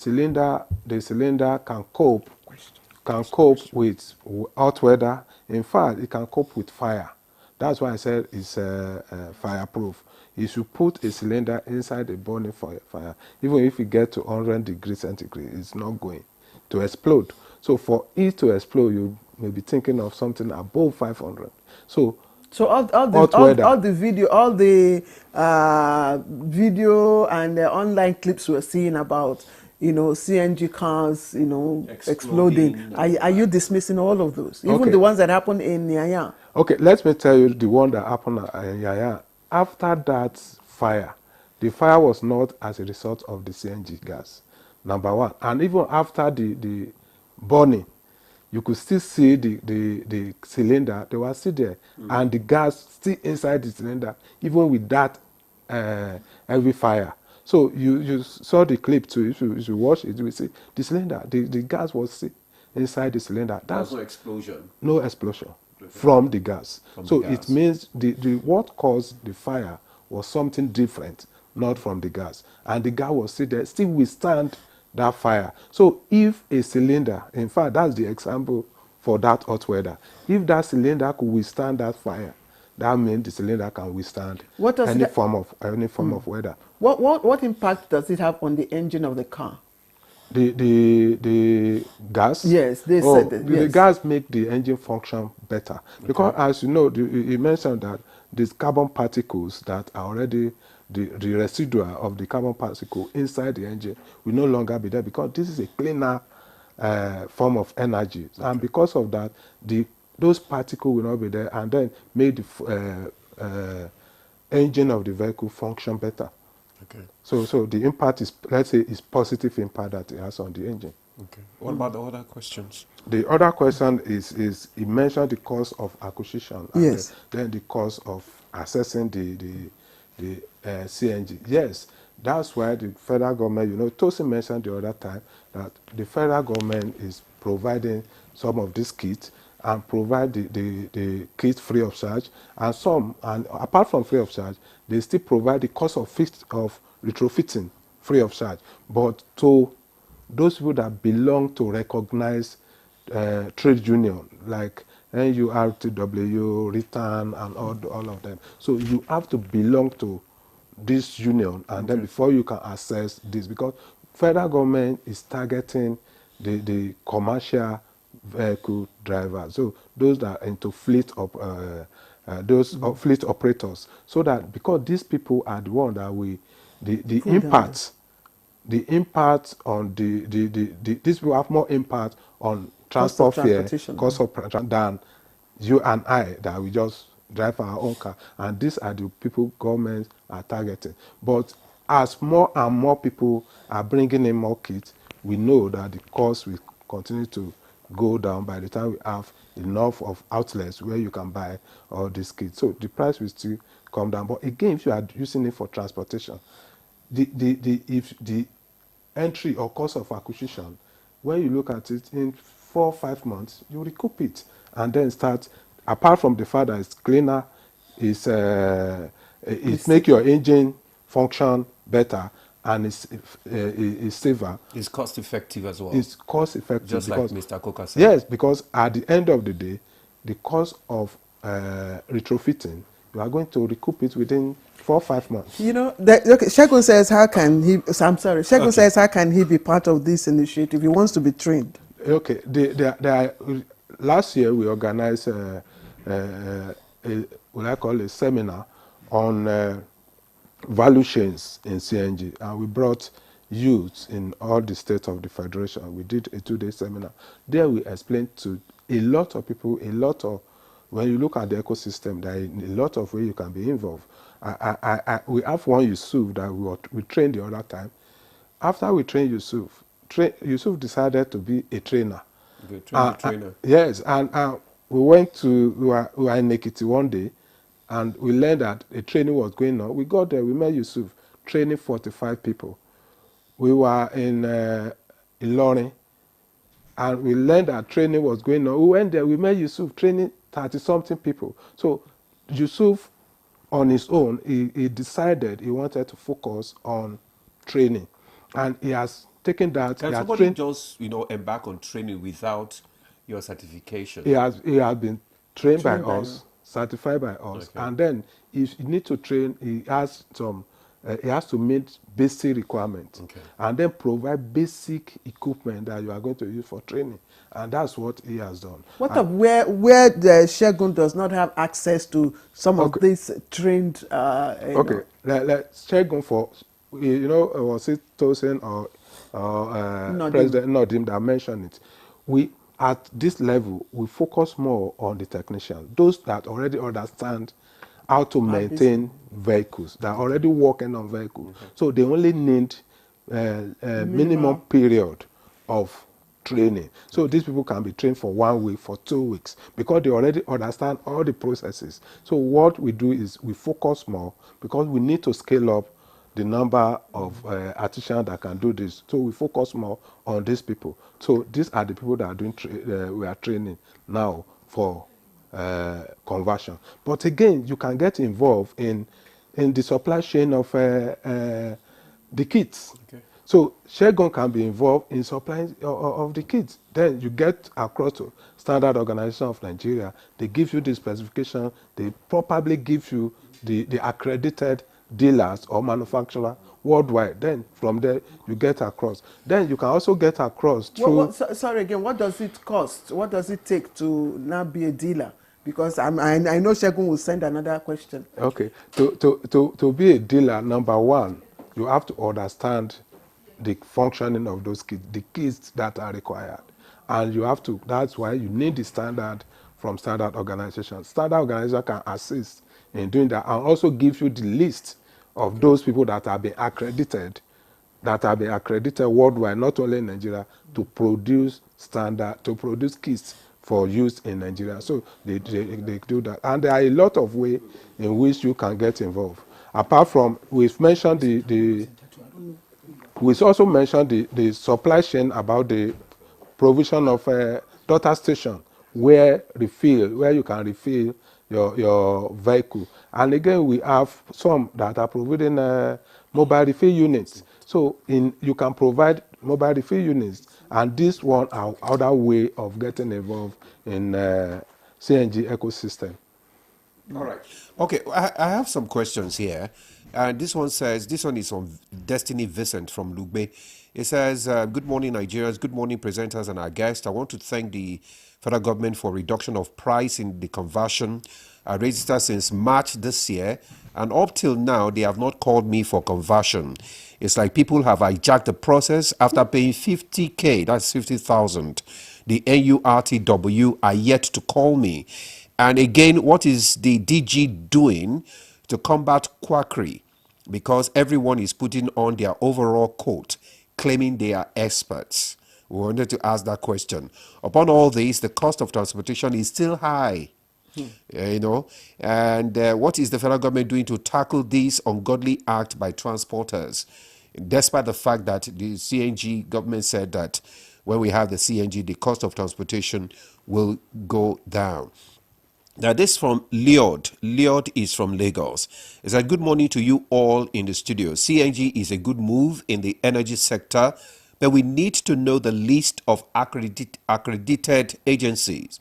cylinder can cope with hot weather. In fact, it can cope with fire. That's why I said it's fireproof. You should put a cylinder inside a burning fire. Even if you get to 100 degrees centigrade, it's not going to explode. So for it to explode, you may be thinking of something above 500. So all the video and the online clips we're seeing about CNG cars exploding. Are you dismissing all of those, even the ones that happened in Yaya? Okay, let me tell you the one that happened in Yaya. After that fire, the fire was not as a result of the CNG gas, number one. And even after the burning, you could still see the cylinder. They were still there, and the gas still inside the cylinder, even with that heavy fire. So you saw the clip too. If you watch it, you will see the cylinder. The gas was still inside the cylinder. That's no explosion. No explosion from the gas. So it means the what caused the fire was something different, not from the gas. And the gas was still there, still withstand that fire. So if a cylinder, in fact, that's the example for that hot weather. If that cylinder could withstand that fire, that means the cylinder can withstand any form of weather. What impact does it have on the engine of the car? The gas? Yes, they said that. The gas make the engine function better. Because as you know, you mentioned that these carbon particles that are already the residual of the carbon particle inside the engine will no longer be there, because this is a cleaner form of energy. And because of that, those particles will not be there, and then make the engine of the vehicle function better. Okay. So the impact is, let's say, is positive impact that it has on the engine. Okay. What about the other questions? The other question is he mentioned the cost of acquisition, and then the cost of assessing the CNG. Yes, that's why the federal government, Tosin mentioned the other time that the federal government is providing some of these kits and provide the kit free of charge, and apart from free of charge, they still provide the cost of retrofitting free of charge. But to those people that belong to recognized trade union like NURTW, RETAN, and all of them. So you have to belong to this union, and then before you can access this, because federal government is targeting the commercial vehicle drivers, so those that are into fleet of fleet operators, so that because these people are the one that the impact on these people have more impact on transport fare, cost of transportation, than you and I that we just drive our own car. And these are the people governments are targeting. But as more and more people are bringing in more kits, we know that the cost will continue to go down by the time we have enough of outlets where you can buy all these kits. So the price will still come down. But again, if you are using it for transportation, if the entry or cost of acquisition, when you look at it in 4 or 5 months, you recoup it and then start. Apart from the fact that it's cleaner, it make your engine function better, and it's safer. It's cost effective as well. It's cost effective, just because, like Mr. Coker said. Yes, because at the end of the day, the cost of retrofitting, you are going to recoup it within 4 or 5 months. Shegun says, how can he? I'm sorry. Shegun says, how can he be part of this initiative? He wants to be trained. Okay. Last year we organized what I call a seminar on value chains in CNG, and we brought youths in all the states of the federation. We did a 2-day seminar. There we explained to a lot of people, when you look at the ecosystem, there are a lot of ways you can be involved. We have one Yusuf that we trained the other time. After we trained Yusuf, Yusuf decided to be a trainer. Trainer. Yes, and we were in Ekiti one day, and we learned that a training was going on. We got there, we met Yusuf, training 45 people. We were in Ilorin, and we learned that training was going on. We went there, we met Yusuf, training 30-something people. So Yusuf, on his own, he decided he wanted to focus on training. And he has taking that, Can he has somebody trained. just, embark on training without your certification? He has been trained by Trained by us, certified by us, Okay. and then if you need to train, he has to meet basic requirements, Okay. and then provide basic equipment that you are going to use for training, and that's what he has done. What And of where the Shegun does not have access to some of okay, these trained, okay, let's check on for, was it Tosin or Nodim. President Nodim that mentioned it. We, at this level, we focus more on the technicians, those that already understand how to How busy. maintain vehicles, that are already working on vehicles. So they only need minimum Minimal. period of training. So these people can be trained for 1 week, for 2 weeks, because they already understand all the processes. So what we do is we focus more, because we need to scale up the number of artisans that can do this. So we focus more on these people. So these are the people that are doing we are training now for conversion. But again, you can get involved in the supply chain of the kits. Okay. So Shegun can be involved in supplying of the kits. Then you get across to Standard Organization of Nigeria. They give you the specification. They probably give you the accredited dealers or manufacturer worldwide. Then from there you get across. Then you can also get across through. Sorry again, what does it cost? What does it take to now be a dealer? Because I know Shegun will send another question. Okay, to be a dealer, number one, you have to understand the functioning of those kits, the kits that are required, and you have to. That's why you need the standard from standard organization. Standard organization can assist in doing that, and also give you the list of those people that have been accredited, worldwide, not only in Nigeria, to produce kits for use in Nigeria. So they do that. And there are a lot of ways in which you can get involved. Apart from, we've mentioned we also mentioned the supply chain, about the provision of a daughter station where you can refill your vehicle. And again, we have some that are providing mobile refill units. So you can provide mobile refill units, and this one are other way of getting involved in CNG ecosystem. All right. Okay, I have some questions here. This one is from Destiny Vincent from Lugbe. It says, good morning, Nigerians. Good morning, presenters and our guests. I want to thank the federal government for reduction of price in the conversion. I registered since March this year, and up till now, they have not called me for conversion. It's like people have hijacked the process after paying 50K, that's 50,000. The NURTW are yet to call me. And again, what is the DG doing to combat quackery? Because everyone is putting on their overall coat, claiming they are experts. We wanted to ask that question. Upon all this, the cost of transportation is still high. And what is the federal government doing to tackle this ungodly act by transporters? Despite the fact that the CNG government said that when we have the CNG, the cost of transportation will go down. Now, this from Leod. Leod is from Lagos. It said, good morning to you all in the studio. CNG is a good move in the energy sector, but we need to know the list of accredited agencies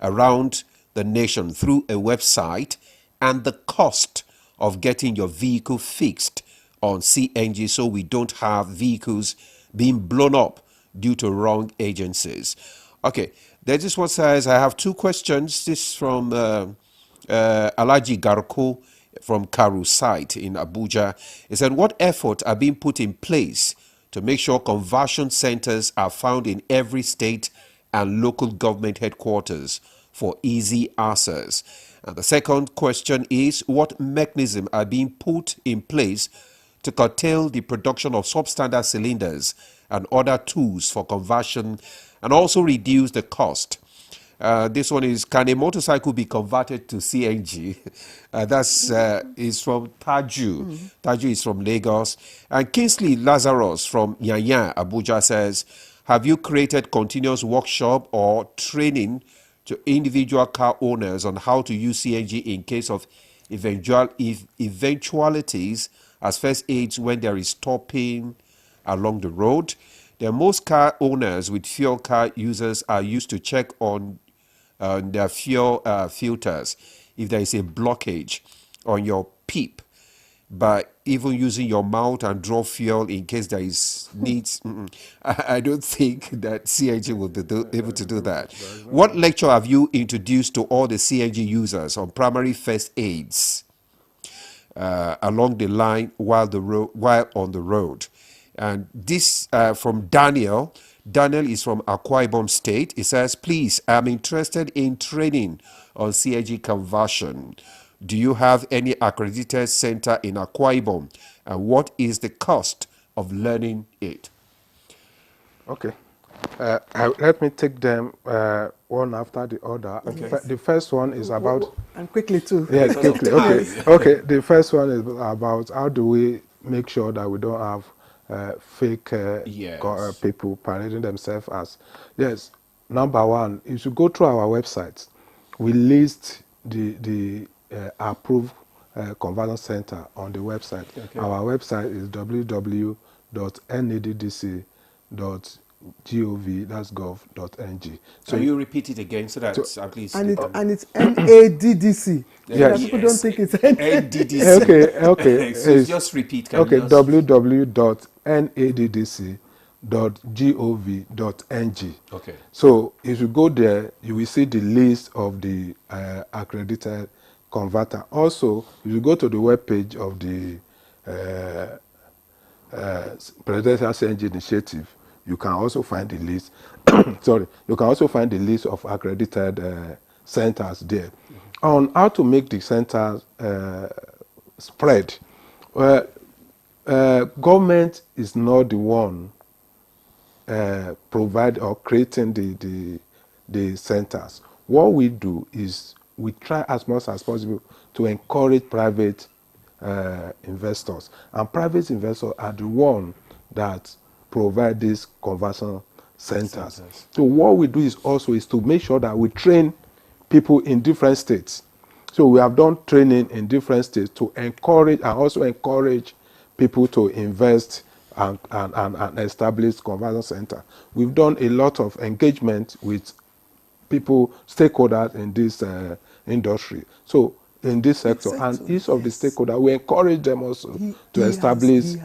around the nation through a website, and the cost of getting your vehicle fixed on CNG, so we don't have vehicles being blown up due to wrong agencies. Okay, there's this one says, I have two questions. This is from Alaji Garko from Karu site in Abuja. He said, what efforts are being put in place to make sure conversion centers are found in every state and local government headquarters for easy access? And the second question is, what mechanisms are being put in place to curtail the production of substandard cylinders and other tools for conversion, and also reduce the cost? This one is, can a motorcycle be converted to CNG? That's is from Taju. Taju is from Lagos. And Kingsley Lazarus from Yanya, Abuja says, have you created continuous workshop or training to individual car owners on how to use CNG in case of eventualities as first aids when there is stopping along the road? most car owners with fuel car users are used to check on their fuel filters if there is a blockage on your PEEP, by even using your mouth and draw fuel in case there is needs. I don't think that CNG will be able to do that. What lecture have you introduced to all the CNG users on primary first aids along the line while on the road? And this from Daniel. Daniel is from Akwa Ibom State. He says, please, I'm interested in training on CNG conversion. Do you have any accredited center in Akwa Ibom? And what is the cost of learning it? Okay. Let me take them one after the other. Okay. The first one is about... And quickly too. Yes, quickly. Okay. Okay. The first one is about how do we make sure that we don't have fake Yes. people parading themselves as... Yes. Number one, if you go through our website, we list the approved conversion center on the website. Okay. Our website is www.naddc.gov, that's gov.ng. So you repeat it again so that at least... And it's NADDC. Yes. People don't think it's NADDC. Okay. So just repeat. Okay, www.naddc.gov.ng. Okay. So if you go there, you will see the list of the accredited converter. Also, if you go to the webpage of the Presidential CNG Initiative, you can also find the list. Sorry, you can also find the list of accredited centers there. On how to make the centers spread, government is not the one provide or creating the centers. What we do is we try as much as possible to encourage private investors, and private investors are the one that provide these conversion centers. So what we do is to make sure that we train people in different states. So we have done training in different states to encourage and also encourage people to invest and establish conversion center. We've done a lot of engagement with people, stakeholders in this industry. So in this sector, and each of the stakeholders, we encourage them also to establish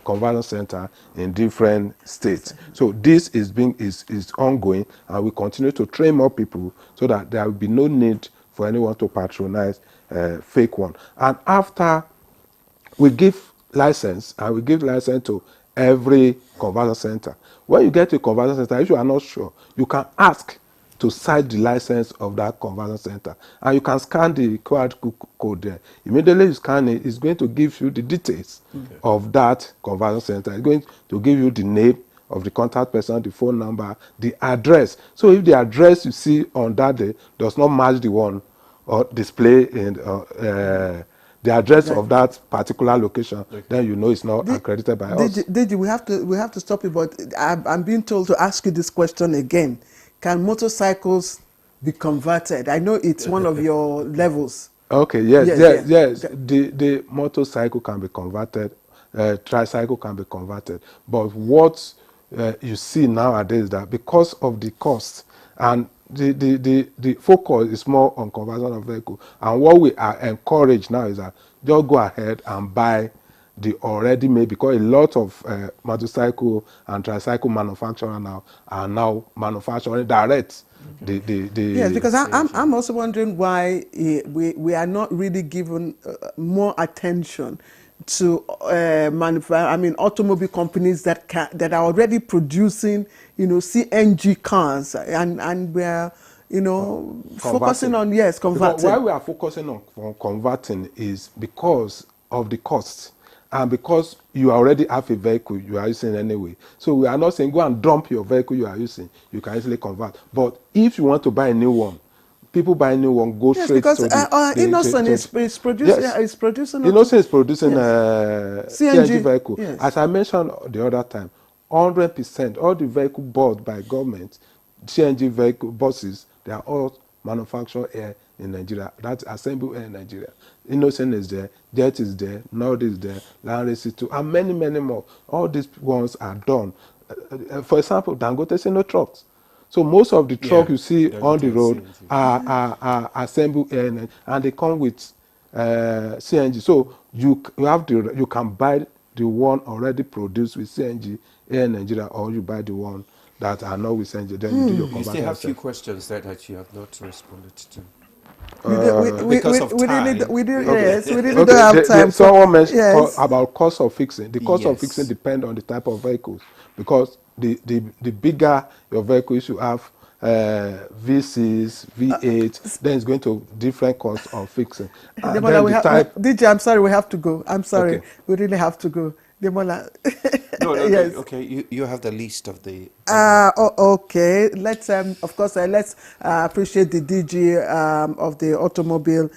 conversion center in different states. So this is ongoing, and we continue to train more people so that there will be no need for anyone to patronize fake one. And after we give license, and we give license to every conversion center. When you get to a conversion center, if you are not sure, you can ask to cite the license of that conversion center, and you can scan the QR code there. Immediately you scan it, it's going to give you the details of that conversion center. It's going to give you the name of the contact person, the phone number, the address. So if the address you see on that day does not match the one or display in the address of that particular location, then you know it's not accredited by us. Did we have to stop you, but I'm being told to ask you this question again. Can motorcycles be converted? I know it's one of your levels. Okay, yes. The motorcycle can be converted, tricycle can be converted. But what you see nowadays is that because of the cost, and the focus is more on conversion of vehicle, and what we are encouraged now is that just go ahead and buy the already made, because a lot of motorcycle and tricycle manufacturers now are now manufacturing direct. Yes, because I'm also wondering why we are not really given more attention to automobile companies that are already producing, CNG cars, and we're focusing on converting. Why we are focusing on converting is because of the costs, and because you already have a vehicle you are using anyway. So we are not saying go and dump your vehicle you are using. You can easily convert. But if you want to buy a new one, people buy a new one, go straight to Innocent is producing. Yes. Is producing. Innocent is producing CNG vehicle. Yes. As I mentioned the other time, 100% all the vehicle bought by government, CNG vehicle buses, they are all manufactured here in Nigeria. That's Assemble Air in Nigeria. Innocent is there, Jet is there, Nord is there, Lanre too, and many, many more. All these ones are done. For example, Dangote say no trucks. So most of the truck you see on the road are Assemble Air, and they come with CNG. So you can buy the one already produced with CNG Air Nigeria, or you buy the one that are not with CNG. Then you do your conversion. You still have a few questions that you have not responded to. Because of time. Yes, we really don't have time. Someone mentioned about cost of fixing. The cost of fixing depends on the type of vehicles, because the bigger your vehicle is, you have V6, V8, then it's going to different costs of fixing. DJ, I'm sorry, we have to go. I'm sorry, Okay. we really have to go. Demola. No, Yes. okay. You have the list of the. Okay. Let's of course let's appreciate the DG of the automobile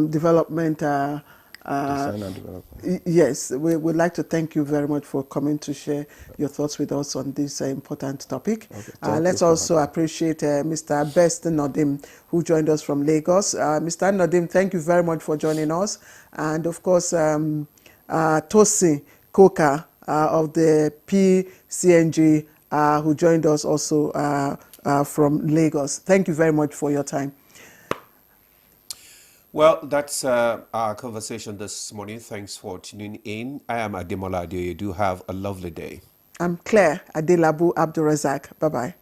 development. Design and development. Yes, we would like to thank you very much for coming to share your thoughts with us on this important topic. Let's also appreciate Mr. Best Nodim, who joined us from Lagos. Mr. Nodim, thank you very much for joining us. And of course, Tosi Koka of the PCNG, who joined us also from Lagos. Thank you very much for your time. Well, that's our conversation this morning. Thanks for tuning in. I am Ademola Adeoye. You do have a lovely day. I'm Claire Adelabu Abdurazak. Bye-bye.